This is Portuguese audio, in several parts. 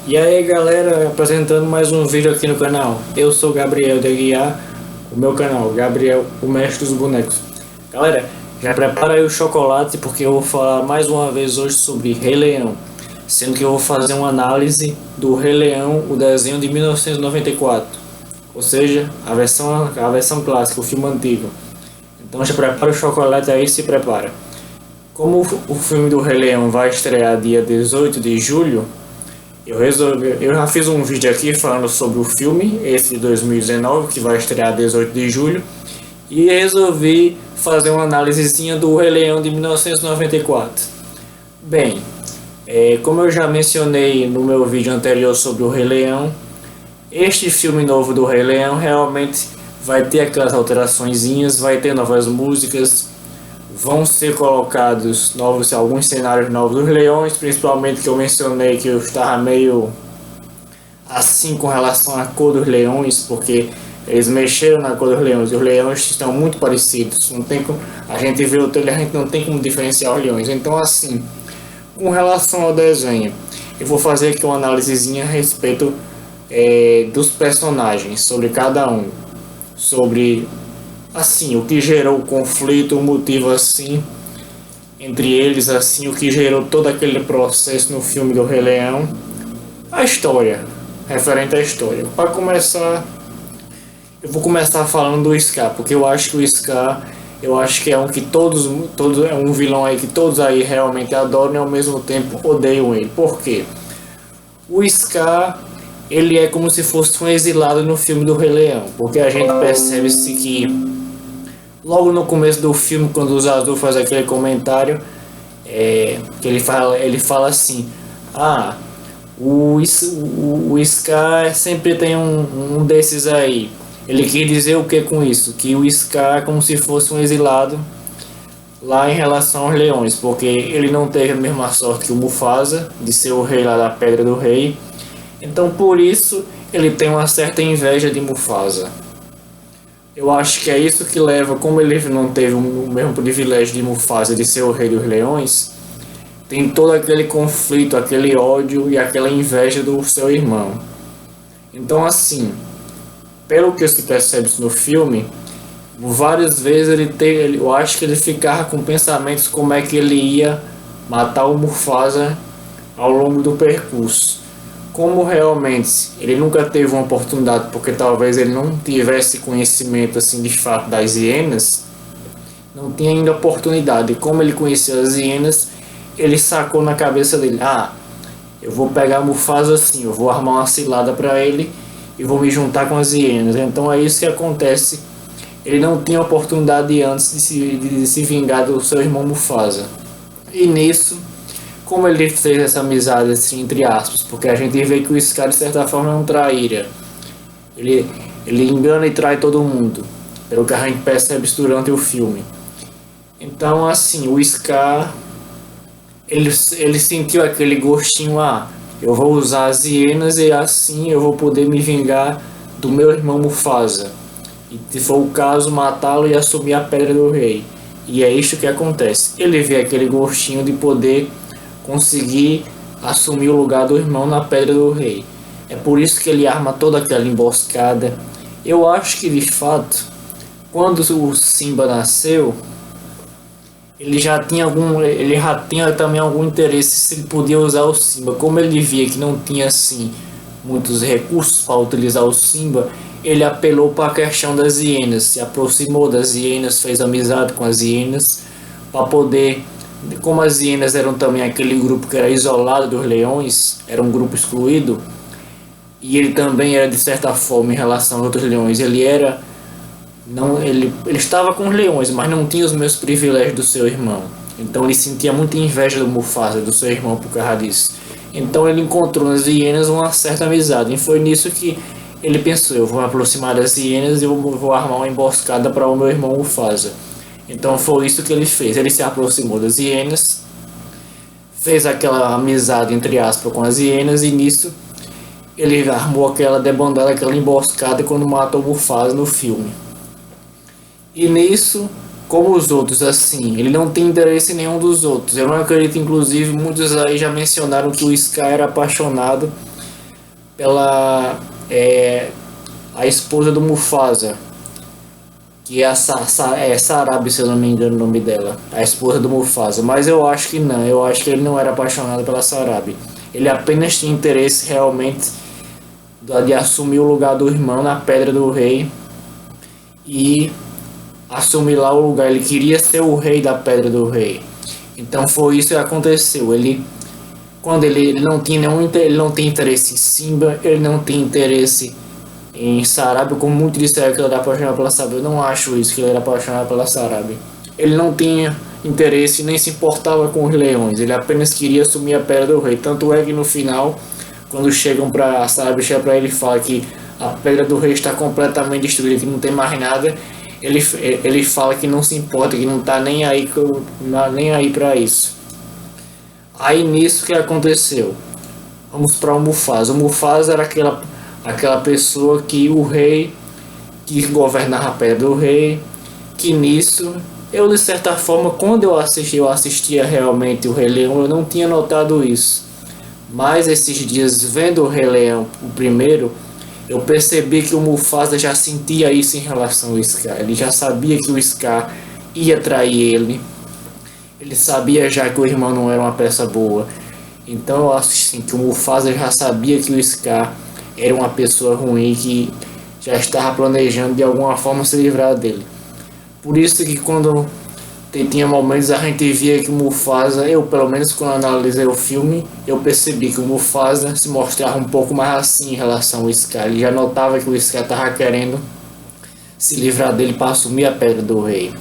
E aí galera, apresentando mais um vídeo aqui no canal. Eu sou Gabriel de Aguiar, o meu canal, Gabriel, o mestre dos bonecos. Galera, já prepara aí o chocolate porque eu vou falar mais uma vez hoje sobre Rei Leão. Sendo que eu vou fazer uma análise do Rei Leão, o desenho de 1994. Ou seja, a versão clássica, o filme antigo. Então já prepara o chocolate aí e se prepara. Como o filme do Rei Leão vai estrear dia 18 de julho, eu já fiz um vídeo aqui falando sobre o filme, esse de 2019, que vai estrear 18 de julho, e resolvi fazer uma análisezinha do Rei Leão de 1994. Bem, como eu já mencionei no meu vídeo anterior sobre o Rei Leão, este filme novo do Rei Leão realmente vai ter aquelas alteraçõezinhas, vai ter novas músicas, vão ser colocados alguns cenários novos dos leões, principalmente que eu mencionei que eu estava meio assim com relação à cor dos leões, porque eles mexeram na cor dos leões, e os leões estão muito parecidos, não tem como, a gente vê o trailer, a gente não tem como diferenciar os leões. Então assim, com relação ao desenho, eu vou fazer aqui uma análisezinha a respeito dos personagens, sobre cada um, sobre assim, o que gerou o conflito, o motivo assim entre eles, assim, o que gerou todo aquele processo no filme do Rei Leão, a história, referente à história. Para começar, eu vou começar falando do Scar, porque eu acho que o Scar, eu acho que é um que todos é um vilão aí que todos aí realmente adoram e ao mesmo tempo odeiam ele. Por quê? O Scar, ele é como se fosse um exilado no filme do Rei Leão, porque a gente percebe-se que logo no começo do filme, quando o Zazu faz aquele comentário, que ele fala assim: o Scar sempre tem um desses aí. Ele quer dizer o que com isso? Que o Scar é como se fosse um exilado lá em relação aos leões, porque ele não teve a mesma sorte que o Mufasa, de ser o rei lá da Pedra do Rei. Então por isso ele tem uma certa inveja de Mufasa. Eu acho que é isso que leva, como ele não teve o mesmo privilégio de Mufasa de ser o rei dos leões, tem todo aquele conflito, aquele ódio e aquela inveja do seu irmão. Então assim, pelo que se percebe no filme, várias vezes eu acho que ele ficava com pensamentos como é que ele ia matar o Mufasa ao longo do percurso. Como realmente ele nunca teve uma oportunidade, porque talvez ele não tivesse conhecimento assim de fato das hienas, não tinha ainda oportunidade. E como ele conhecia as hienas, ele sacou na cabeça dele: eu vou pegar Mufasa assim, eu vou armar uma cilada para ele e vou me juntar com as hienas. Então é isso que acontece. Ele não tinha oportunidade antes de se vingar do seu irmão Mufasa. E nisso, como ele fez essa amizade assim, entre aspas, porque a gente vê que o Scar de certa forma é um traíra. Ele engana e trai todo mundo, pelo que a gente percebe durante o filme. Então assim, o Scar, ele sentiu aquele gostinho: eu vou usar as hienas e assim eu vou poder me vingar do meu irmão Mufasa. E se for o caso, matá-lo e assumir a Pedra do Rei. E é isso que acontece. Ele vê aquele gostinho de poder conseguir assumir o lugar do irmão na Pedra do Rei. É por isso que ele arma toda aquela emboscada. Eu acho que de fato, quando o Simba nasceu, ele já tinha também algum interesse se ele podia usar o Simba. Como ele via que não tinha assim muitos recursos para utilizar o Simba, ele apelou para a questão das hienas, se aproximou das hienas, fez amizade com as hienas para poder. Como as hienas eram também aquele grupo que era isolado dos leões, era um grupo excluído, e ele também era de certa forma em relação aos outros leões, ele estava com os leões, mas não tinha os mesmos privilégios do seu irmão. Então ele sentia muita inveja do Mufasa, do seu irmão, por causa disso. Então ele encontrou nas hienas uma certa amizade, e foi nisso que ele pensou: eu vou me aproximar das hienas e vou armar uma emboscada para o meu irmão Mufasa. Então foi isso que ele fez. Ele se aproximou das hienas, fez aquela amizade entre aspas com as hienas, e nisso ele armou aquela debandada, aquela emboscada quando matou o Mufasa no filme. E nisso, como os outros assim, ele não tem interesse em nenhum dos outros. Eu não acredito, inclusive muitos aí já mencionaram que o Scar era apaixonado pela a esposa do Mufasa, que é a Sarabi, se eu não me engano o nome dela, a esposa do Mufasa. Mas eu acho que não, eu acho que ele não era apaixonado pela Sarabi. Ele apenas tinha interesse realmente de assumir o lugar do irmão na Pedra do Rei e assumir lá o lugar. Ele queria ser o rei da Pedra do Rei. Então foi isso que aconteceu. Quando ele não tinha ele não tem interesse em Simba, ele não tem interesse em Sarabi, como muitos disseram que ele era apaixonado pela Sarabi. Eu não acho isso, que ele era apaixonado pela Sarabi. Ele não tinha interesse, nem se importava com os leões. Ele apenas queria assumir a Pedra do Rei. Tanto é que no final, quando chegam para Sarabi, chega para ele e fala que a Pedra do Rei está completamente destruída, que não tem mais nada. Ele fala que não se importa, que não está nem aí para isso. Aí nisso que aconteceu, vamos para o Mufasa. O Mufasa era aquela pessoa que o rei, que governava a Pedra do Rei, que nisso, eu de certa forma, quando eu assistia realmente o Rei Leão, eu não tinha notado isso. Mas esses dias, vendo o Rei Leão, o primeiro, eu percebi que o Mufasa já sentia isso em relação ao Scar. Ele já sabia que o Scar ia trair ele. Ele sabia já que o irmão não era uma peça boa. Então eu acho assim, que o Mufasa já sabia que o Scar era uma pessoa ruim, que já estava planejando de alguma forma se livrar dele. Por isso que quando tinha momentos a gente via que o Mufasa, eu pelo menos quando analisei o filme, eu percebi que o Mufasa se mostrava um pouco mais assim em relação ao Scar. Ele já notava que o Scar estava querendo se livrar dele para assumir a Pedra do Rei.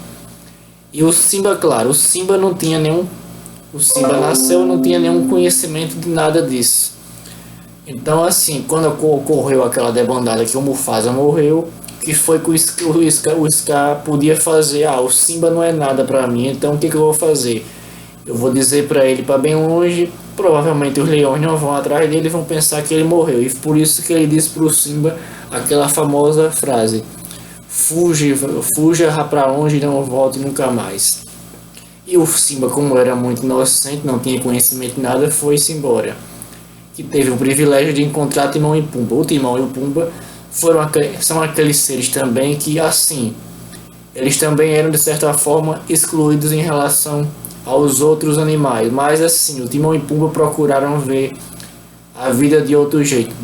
E o Simba, claro, o Simba nasceu e não tinha nenhum conhecimento de nada disso. Então assim, quando ocorreu aquela debandada que o Mufasa morreu, que foi que o Scar podia fazer? O Simba não é nada pra mim, então o que eu vou fazer? Eu vou dizer pra ele para bem longe, provavelmente os leões não vão atrás dele e vão pensar que ele morreu. E por isso que ele disse pro Simba aquela famosa frase: fuja pra longe e não volte nunca mais. E o Simba, como era muito inocente, não tinha conhecimento de nada, foi-se embora. Que teve o privilégio de encontrar Timão e Pumba. O Timão e o Pumba são aqueles seres também que, assim, eles também eram de certa forma excluídos em relação aos outros animais. Mas assim, o Timão e Pumba procuraram ver a vida de outro jeito.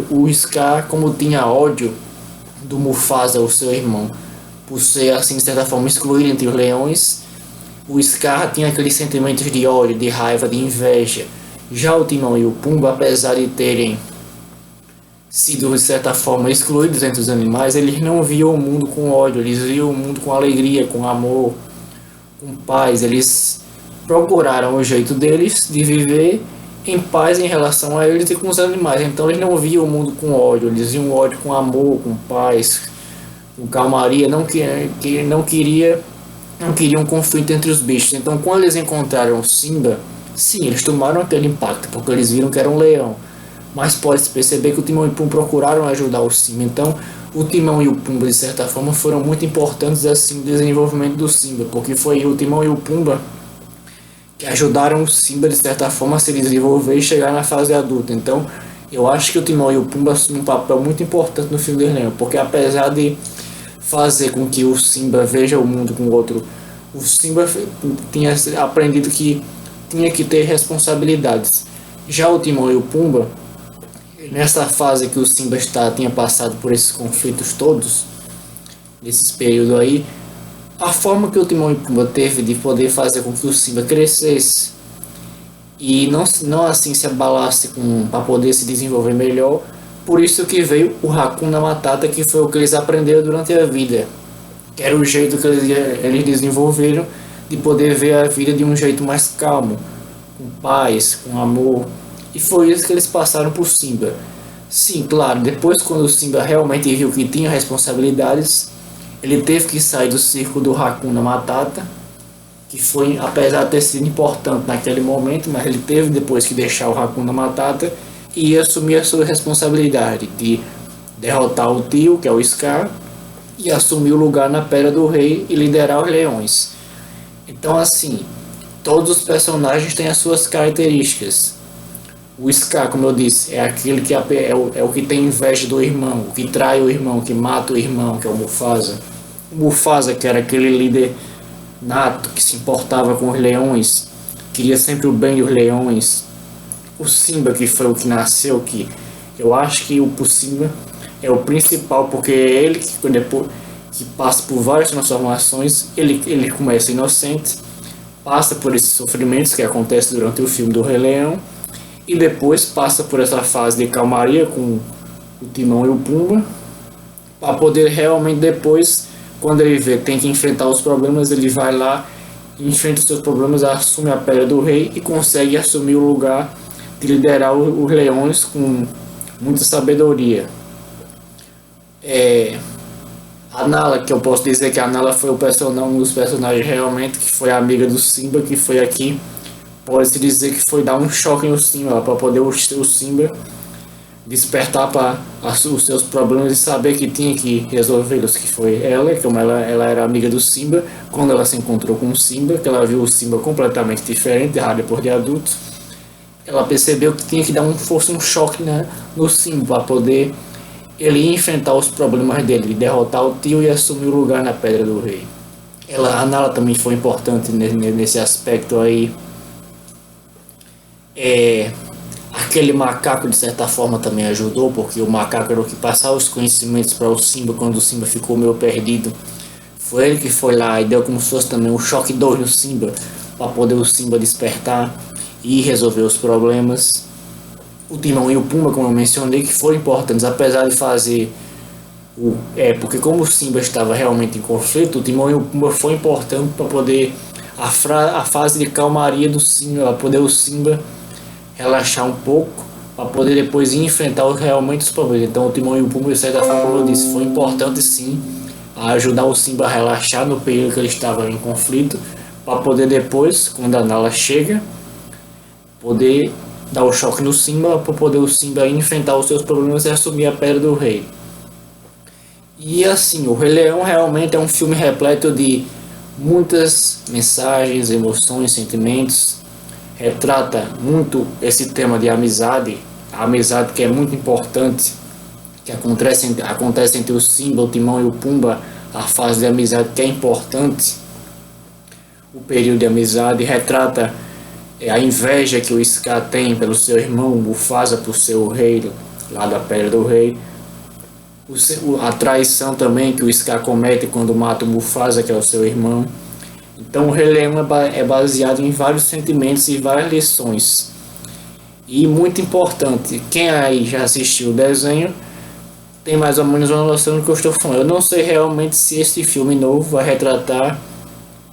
O Scar, como tinha ódio do Mufasa, o seu irmão, por ser assim de certa forma excluído entre os leões, o Scar tinha aqueles sentimentos de ódio, de raiva, de inveja. Já o Timão e o Pumba, apesar de terem sido de certa forma excluídos entre os animais, eles não viam o mundo com ódio, eles viam o mundo com alegria, com amor, com paz. Eles procuraram o jeito deles de viver em paz em relação a eles e com os animais. Então eles não viam o mundo com ódio, eles viam o ódio com amor, com paz, com calmaria. Não queriam um conflito entre os bichos. Então quando eles encontraram o Simba, sim, eles tomaram aquele impacto, porque eles viram que era um leão. Mas pode-se perceber que o Timão e o Pumba procuraram ajudar o Simba. Então o Timão e o Pumba, de certa forma, foram muito importantes assim, no desenvolvimento do Simba, porque foi o Timão e o Pumba que ajudaram o Simba, de certa forma, a se desenvolver e chegar na fase adulta. Então eu acho que o Timão e o Pumba assumem um papel muito importante no filme do Rei Leão, porque apesar de fazer com que o Simba veja o mundo com o outro, o Simba tinha aprendido que tinha que ter responsabilidades. Já o Timão e o Pumba, nessa fase que o Simba tinha passado por esses conflitos todos, nesses períodos aí, a forma que o Timão e Pumba teve de poder fazer com que o Simba crescesse e não assim se abalasse para poder se desenvolver melhor, por isso que veio o Hakuna Matata, que foi o que eles aprenderam durante a vida, que era o jeito que eles desenvolveram de poder ver a vida de um jeito mais calmo, com paz, com amor. E foi isso que eles passaram por Simba. Sim, claro, depois quando o Simba realmente viu que tinha responsabilidades, ele teve que sair do circo do Hakuna Matata, que foi, apesar de ter sido importante naquele momento, mas ele teve depois que deixar o Hakuna Matata e assumir a sua responsabilidade de derrotar o tio, que é o Scar, e assumir o lugar na Pedra do Rei e liderar os leões. Então assim, todos os personagens têm as suas características. O Scar, como eu disse, é aquele que é o que tem inveja do irmão, o que trai o irmão, que mata o irmão, que é o Mufasa. O Mufasa, que era aquele líder nato, que se importava com os leões, queria sempre o bem dos leões. O Simba, que foi o que nasceu, que eu acho que o Simba é o principal, porque é ele que depois que passa por várias transformações, ele começa inocente, passa por esses sofrimentos que acontecem durante o filme do Rei Leão, e depois passa por essa fase de calmaria com o Timão e o Pumba, para poder realmente depois, quando ele vê tem que enfrentar os problemas, ele vai lá, enfrenta os seus problemas, assume a pele do rei e consegue assumir o lugar de liderar os leões com muita sabedoria. A Nala, que eu posso dizer que a Nala foi um dos personagens realmente que foi amiga do Simba, que foi aqui, pode-se dizer que foi dar um choque no Simba, para poder o Simba despertar para os seus problemas e saber que tinha que resolvê-los, que foi ela, como ela era amiga do Simba, quando ela se encontrou com o Simba, que ela viu o Simba completamente diferente, errado depois de adulto, ela percebeu que tinha que dar um choque, né, no Simba, para poder ele enfrentar os problemas dele, derrotar o tio e assumir o lugar na Pedra do Rei. A Nala também foi importante nesse aspecto aí. Aquele macaco de certa forma também ajudou, porque o macaco era o que passava os conhecimentos para o Simba quando o Simba ficou meio perdido. Foi ele que foi lá e deu como se fosse também um choque 2 no Simba, para poder o Simba despertar e resolver os problemas. O Timão e o Pumba, como eu mencionei, que foram importantes, apesar de fazer porque como o Simba estava realmente em conflito, o Timão e o Pumba foi importante para poder a fase de calmaria do Simba, para poder o Simba relaxar um pouco, para poder depois enfrentar realmente os problemas. Então o Timão e o Pumba, de certa forma, como eu disse, foi importante sim a ajudar o Simba a relaxar no período que ele estava em conflito, para poder depois, quando a Nala chega, poder dar o choque no Simba, para poder o Simba enfrentar os seus problemas e assumir a Pedra do Rei. E assim, o Rei Leão realmente é um filme repleto de muitas mensagens, emoções, sentimentos. Retrata muito esse tema de amizade, a amizade que é muito importante, que acontece entre o Simba, o Timão e o Pumba, a fase de amizade que é importante, o período de amizade. Retrata a inveja que o Scar tem pelo seu irmão Mufasa, por seu rei, lá da Pedra do Rei. A traição também que o Scar comete quando mata o Mufasa, que é o seu irmão. Então o Rei Leão é baseado em vários sentimentos e várias lições. E muito importante, quem aí já assistiu o desenho tem mais ou menos uma noção do que eu estou falando. Eu não sei realmente se este filme novo vai retratar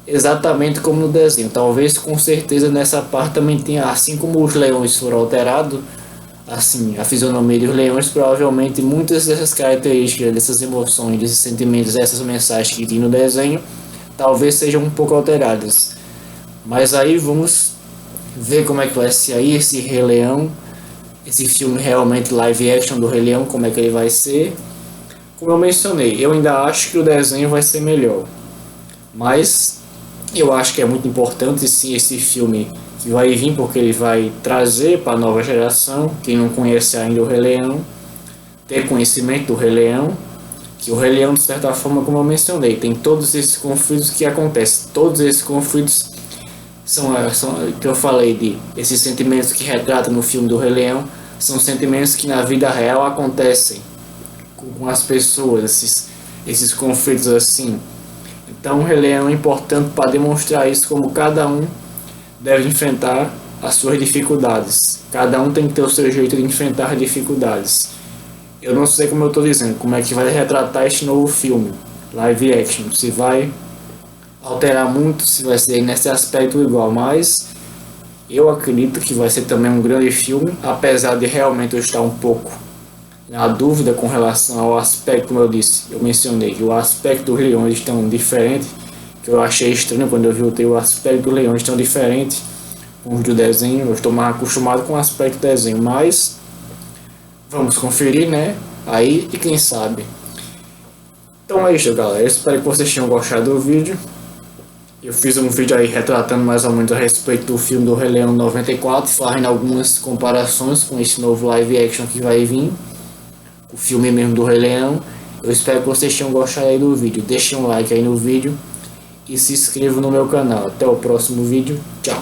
exatamente como no desenho. Talvez, com certeza, nessa parte também tenha, assim como os leões foram alterados, assim, a fisionomia dos leões, provavelmente muitas dessas características, dessas emoções, desses sentimentos, essas mensagens que tem no desenho, talvez sejam um pouco alteradas. Mas aí vamos ver como é que vai ser aí esse Rei Leão, esse filme realmente live action do Rei Leão, como é que ele vai ser. Como eu mencionei, eu ainda acho que o desenho vai ser melhor, mas eu acho que é muito importante sim esse filme que vai vir, porque ele vai trazer para a nova geração, quem não conhece ainda o Rei Leão, ter conhecimento do Rei Leão, que o Rei Leão, de certa forma, como eu mencionei, tem todos esses conflitos que acontecem. Todos esses conflitos são que eu falei, de esses sentimentos que retrata no filme do Rei Leão, são sentimentos que na vida real acontecem com as pessoas, esses conflitos assim. Então o Rei Leão é importante para demonstrar isso, como cada um deve enfrentar as suas dificuldades. Cada um tem que ter o seu jeito de enfrentar dificuldades. Eu não sei, como eu estou dizendo, como é que vai retratar este novo filme, live action, se vai alterar muito, se vai ser nesse aspecto igual, mas eu acredito que vai ser também um grande filme, apesar de realmente eu estar um pouco na dúvida com relação ao aspecto, como eu disse, eu mencionei que o aspecto dos leões estão diferente, que eu achei estranho quando eu vi o aspecto dos leões tão diferente com os do desenho. Eu estou mais acostumado com o aspecto do desenho, mas vamos conferir, né? Aí, e quem sabe. Então é isso, galera. Eu espero que vocês tenham gostado do vídeo. Eu fiz um vídeo aí retratando mais ou menos a respeito do filme do Rei Leão 94, fazendo algumas comparações com esse novo live action que vai vir, o filme mesmo do Rei Leão. Eu espero que vocês tenham gostado aí do vídeo. Deixem um like aí no vídeo e se inscrevam no meu canal. Até o próximo vídeo. Tchau!